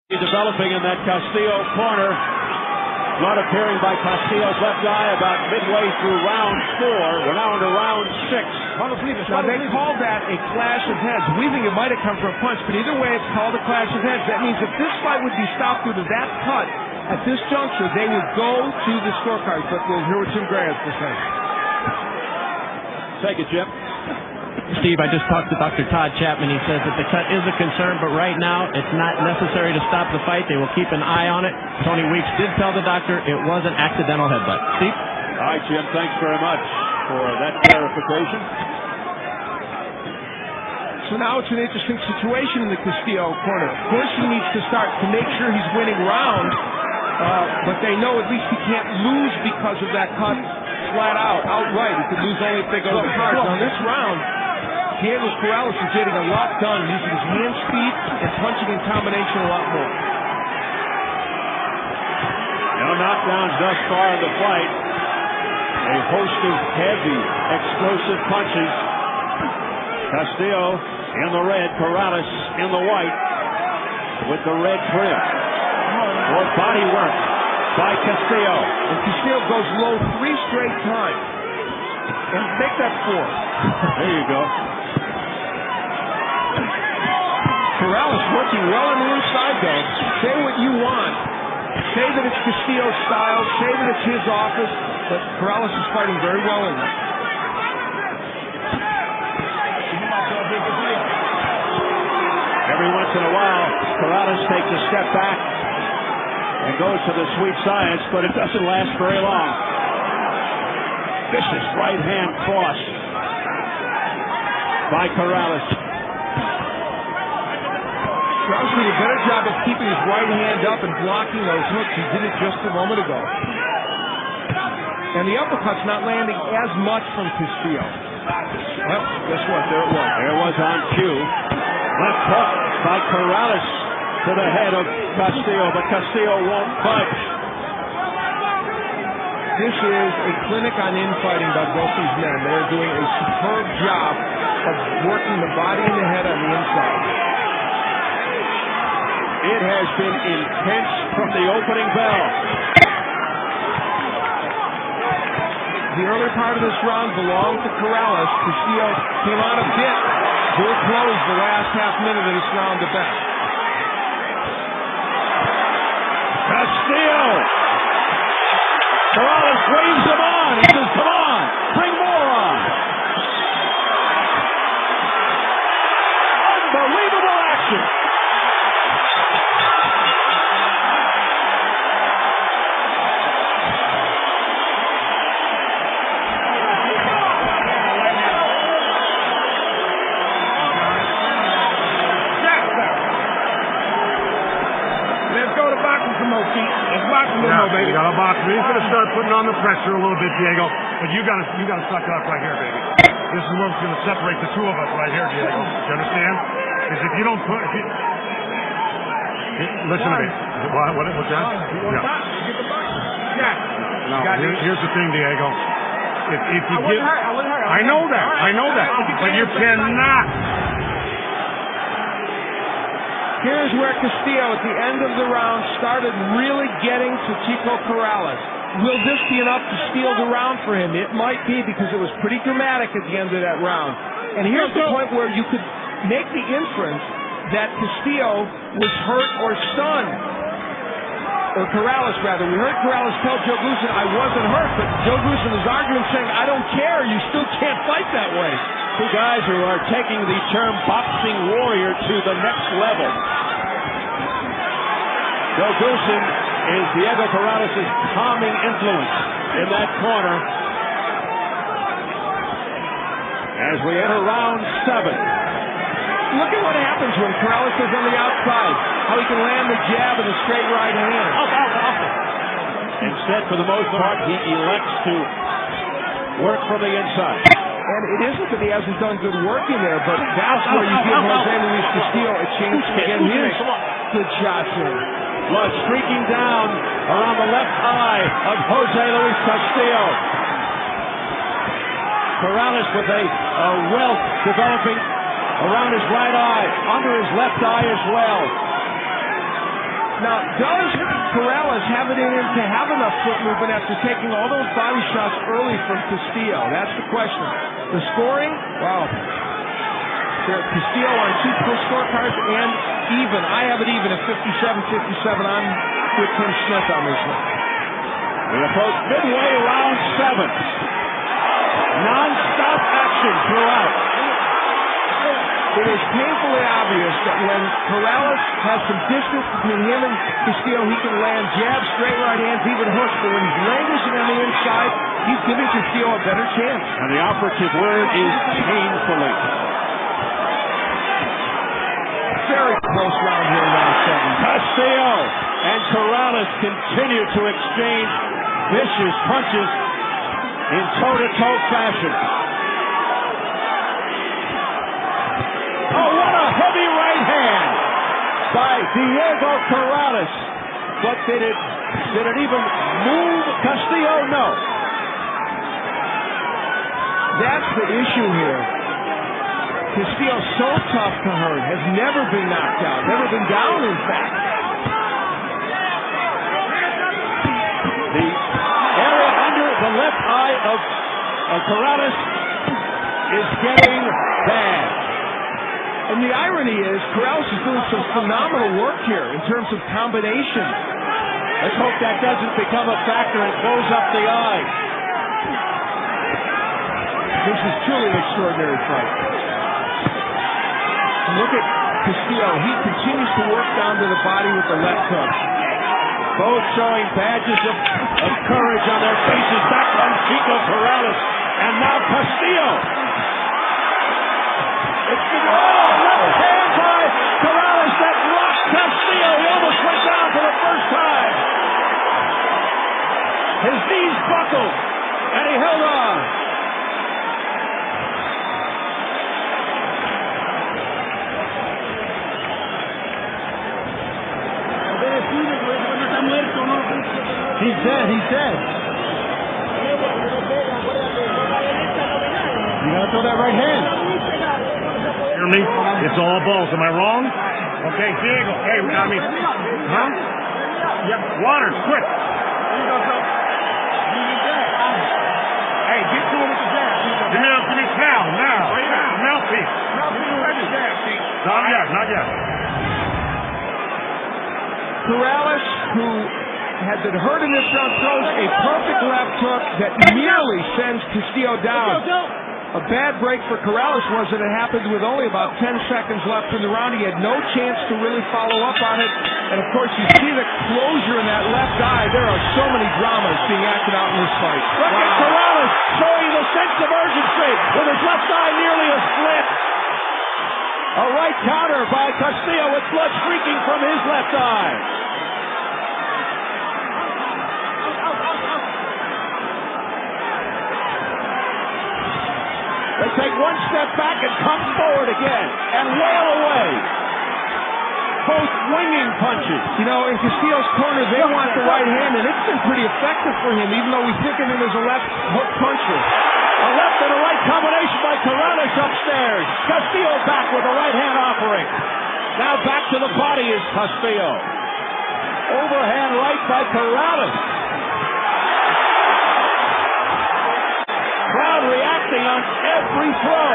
Developing in that Castillo corner. Blood appearing by Castillo's left eye about midway through round 4. We're now into round 6. Now they called that a clash of heads. We think it might have come from a punch, but either way it's called a clash of heads. That means if this fight would be stopped due to that cut at this juncture, they would go to the scorecard. But we'll hear what Jim Gray has to say. Take it, Jim. Steve, I just talked to Dr. Todd Chapman. He says that the cut is a concern, but right now it's not necessary to stop the fight. They will keep an eye on it. Tony Weeks did tell the doctor it was an accidental headbutt. Steve? All right, Jim, thanks very much for that clarification. So now it's an interesting situation in the Castillo corner. Of course he needs to start to make sure he's winning rounds, but they know at least he can't lose because of that cut flat out, outright. He could lose only if they go to the cards. On this round, Diego Corrales is getting a lot done, using his hand speed and punching in combination a lot more. No knockdowns thus far in the fight. A host of heavy, explosive punches. Castillo in the red, Corrales in the white with the red trim. More body work by Castillo. And Castillo goes low 3 straight times. And make that 4. There you go. Corrales working well on the inside, though. Say what you want. Say that it's Castillo's style. Say that it's his office. But Corrales is fighting very well in there. Every once in a while, Corrales takes a step back and goes to the sweet science, but it doesn't last very long. Vicious right hand cross by Corrales. Corrales did a better job of keeping his right hand up and blocking those hooks. He did it just a moment ago. And the uppercut's not landing as much from Castillo. Well, guess what? There it was. There was on cue. Left hook by Corrales to the head of Castillo, but Castillo won't budge. This is a clinic on infighting by both these men. They're doing a superb job of working the body and the head on the inside. It has been intense from the opening bell. The early part of this round belonged to Corrales. Castillo came on a bit. Will close the last half minute of this round to best. Castillo! Corrales waves him on. He says, come on, bring more on. Unbelievable action. Baby. You got to box. He's going to start putting on the pressure a little bit, Diego. But you got to suck it up right here, baby. This is what's going to separate the two of us right here, Diego. You understand? Because if you don't put, listen to me. What's that? Yeah. No. Here's the thing, Diego. If you get, I know that. But you cannot. Here's where Castillo, at the end of the round, started really getting to Chico Corrales. Will this be enough to steal the round for him? It might be, because it was pretty dramatic at the end of that round. And here's the point where you could make the inference that Castillo was hurt or stunned. Or Corrales, rather. We heard Corrales tell Joe Goosen, I wasn't hurt, but Joe Goosen is arguing, saying, I don't care, you still can't fight that way. Two guys who are taking the term boxing warrior to the next level. Joe Goosen is Diego Corrales' calming influence in that corner. As we enter round 7. Look at what happens when Corrales is on the outside. How he can land the jab and the straight right hand. Instead, for the most part, he elects to work from the inside. And it isn't that he hasn't done good work in there, but that's where you give Jose Luis Castillo a chance to get his good shots in. Blood streaking down around the left eye of Jose Luis Castillo. Corrales with a welt developing around his right eye, under his left eye as well. Now, does Corrales have it in him to have enough foot movement after taking all those body shots early from Castillo? That's the question. The scoring, wow. Castillo on 2 full scorecards and even. I have it even at 57-57. I'm with Tim Smith on this one. We approach midway, round 7. Non-stop action throughout. It is painfully obvious that when Corrales has some distance between him and Castillo, he can land jabs, straight right hands, even hooks. But when he's languishing on the inside, he's giving Castillo a better chance. And the operative word is painfully. Very close round here in round 7. Castillo and Corrales continue to exchange vicious punches in toe-to-toe fashion. Oh, what a heavy right hand by Diego Corrales. But did it even move Castillo? No. That's the issue here. Castillo's so tough to hurt, has never been knocked out, never been down, in fact. The area under the left eye of Corrales is getting bad. And the irony is, Corrales is doing some phenomenal work here in terms of combination. Let's hope that doesn't become a factor and close up the eye. This is truly an extraordinary fight. Look at Castillo. He continues to work down to the body with the left hook. Both showing badges of courage on their faces. Back comes Chico Corrales. And now Castillo. It's the left hand by Corrales that rocked Castillo. He almost went down for the first time. His knees buckled, and he held on. He's dead. He's dead. You gotta throw that right hand. Hear me? It's all balls. Am I wrong? Okay, Diego. Hey, I mean, huh? Yep. Water, quick. Hey, get to him with the jab. Give me now. Mouthpiece. Not yet. Corrales, who had been hurt in this round, throws a perfect left hook that nearly sends Castillo down. A bad break for Corrales was that it happened with only about 10 seconds left in the round. He had no chance to really follow up on it. And, of course, you see the closure in that left eye. There are so many dramas being acted out in this fight. Look at Corrales showing the sense of urgency with his left eye nearly a split. A right counter by Castillo with blood streaking from his left eye. They take one step back and come forward again and wail away. Both winging punches. You know, in Castillo's corner, they want the right hand, and it's been pretty effective for him, even though we think of him as a left hook puncher. A left and a right combination by Corrales upstairs. Castillo back with a right hand offering. Now back to the body is Castillo. Overhand right by Corrales. Crowd reacting on every throw.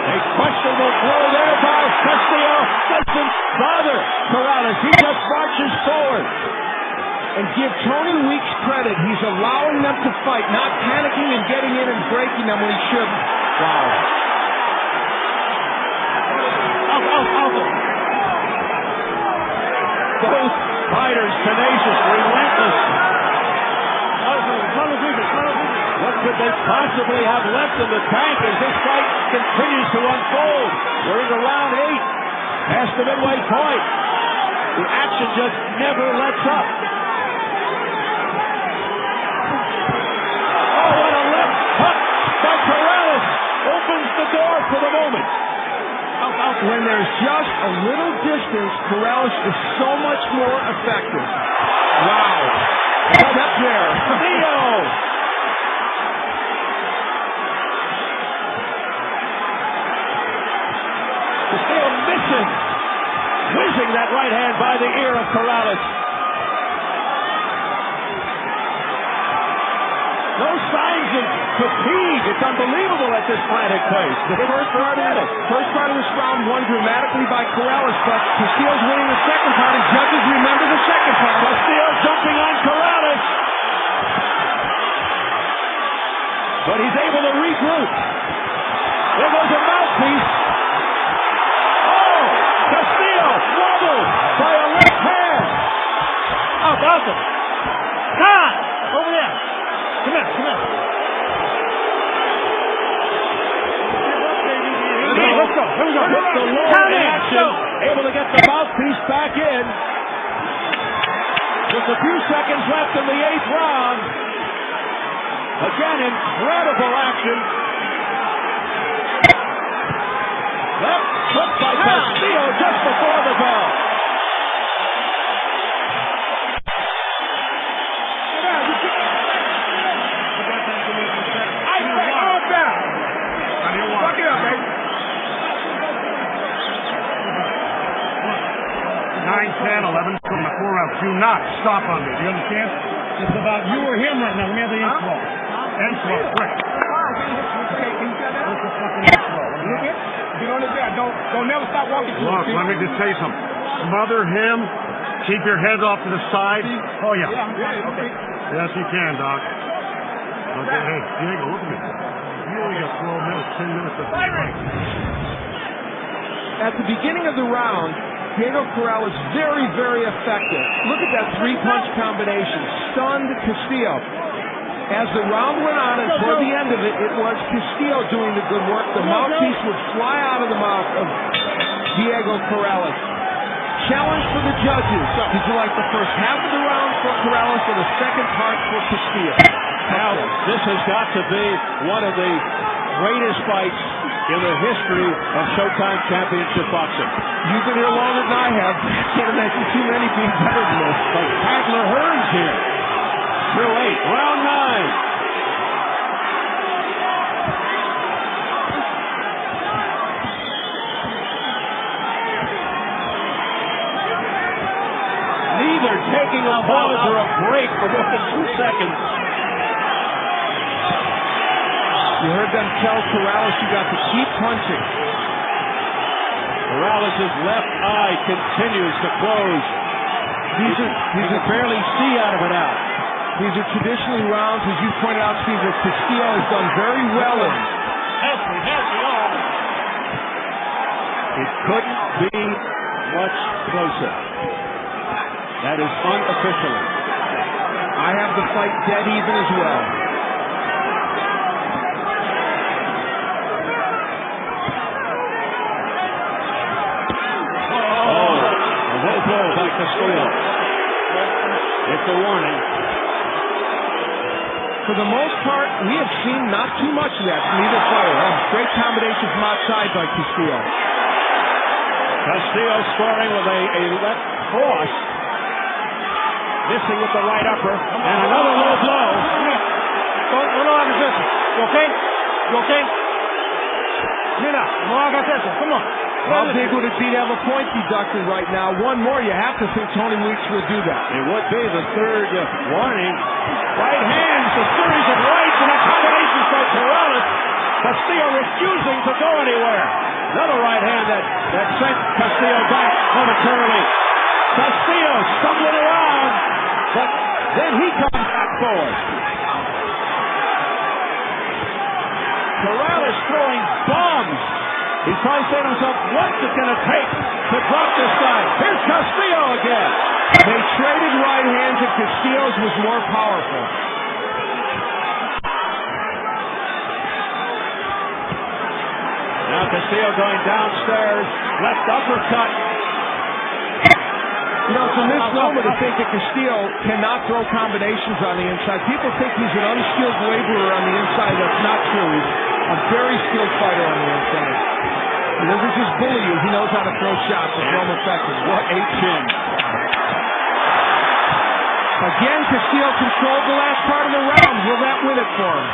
A questionable throw there by Castillo. Doesn't bother Corrales. He just marches forward. And give Tony Weeks credit. He's allowing them to fight, not panicking and getting in and breaking them when he shouldn't. Wow. Both fighters tenacious, relentless. What could they possibly have left in the tank as this fight continues to unfold? We're into round 8, past the midway point. The action just never lets up. Oh, what a left hook by Corrales opens the door for the moment. When there's just a little distance, Corrales is so much more effective. Wow. Step there. Castillo by the ear of Corrales. No signs of fatigue. It's unbelievable at this frantic pace. The first part of this round won dramatically by Corrales, but Castillo's winning the second part, and judges remember the second part. Castillo jumping on Corrales. But he's able to regroup. There goes a mouthpiece. Oh! Castillo wobbled by a left hand. Oh, Dawson. Todd! Over there. Come here, come here. Let's go. Here we go. With the Lord in action, able to get the mouthpiece back in. Just a few seconds left in the 8th round. Again, incredible action. Left hook by Castillo just before the bell. Fuck it up, baby. 9, 10, 11, from the 4 rounds. Do not stop on me. Do you understand? It's about you or him right now. Let me have the end flow. End flow, quick. Get on the bed. Don't never stop walking. Look, let me just say something. Smother him. Keep your head off to the side. Oh, yeah. Okay. Yes, you can, Doc. Okay, hey, Diego, look at me. You only got 12 minutes, 10 minutes of fight. At the beginning of the round, Diego Corrales very, very effective. Look at that 3-punch combination. Stunned Castillo. As the round went on and toward the end of it, it was Castillo doing the good work. The mouthpiece would fly out of the mouth of Diego Corrales. Challenge for the judges. Did you like the first half of the round for Corrales or the second part for Castillo? Now, this has got to be one of the greatest fights in the history of Showtime Championship boxing. You've been here longer than I have. Can't imagine too many being better than this. Like Hagler Hearns here. Through 8, round 9. Neither taking a pause or a break for more than 2 seconds. You heard them tell Corrales you got to keep punching. Corrales' left eye continues to close. These are barely see out of it out. These are traditionally rounds, as you pointed out, Steve, that Castillo has done very well in. It couldn't be much closer. That is unofficially. I have the fight dead even as well. A low blow by Castillo. It's a warning. For the most part, we have seen not too much of that from either fighter. Great combination from outside by Castillo. Castillo scoring with a left cross. Missing with the right upper. And another low blow. You okay? You okay? Mira, no hagas eso. Come on. How big would it be to have a point deducted right now? One more, you have to think Tony Weeks will do that. It would be the third warning. Right hands, a series of rights and a combination by Corrales. Castillo refusing to go anywhere. Another right hand that sent Castillo back momentarily. Castillo stumbling around, but then he comes back forward. Corrales throwing bombs. He's trying to say to himself, what's it going to take to drop this guy? Here's Castillo again. They traded right hands and Castillo's was more powerful. Now Castillo going downstairs. Left uppercut. You know, it's a misnomer to think that Castillo cannot throw combinations on the inside. People think he's an unskilled laborer on the inside. That's not true. He's a very skilled fighter on the inside. He doesn't just bully you. He knows how to throw shots and throw them effectively. What a chin. Again, Castillo controlled the last part of the round. Will that win it for him?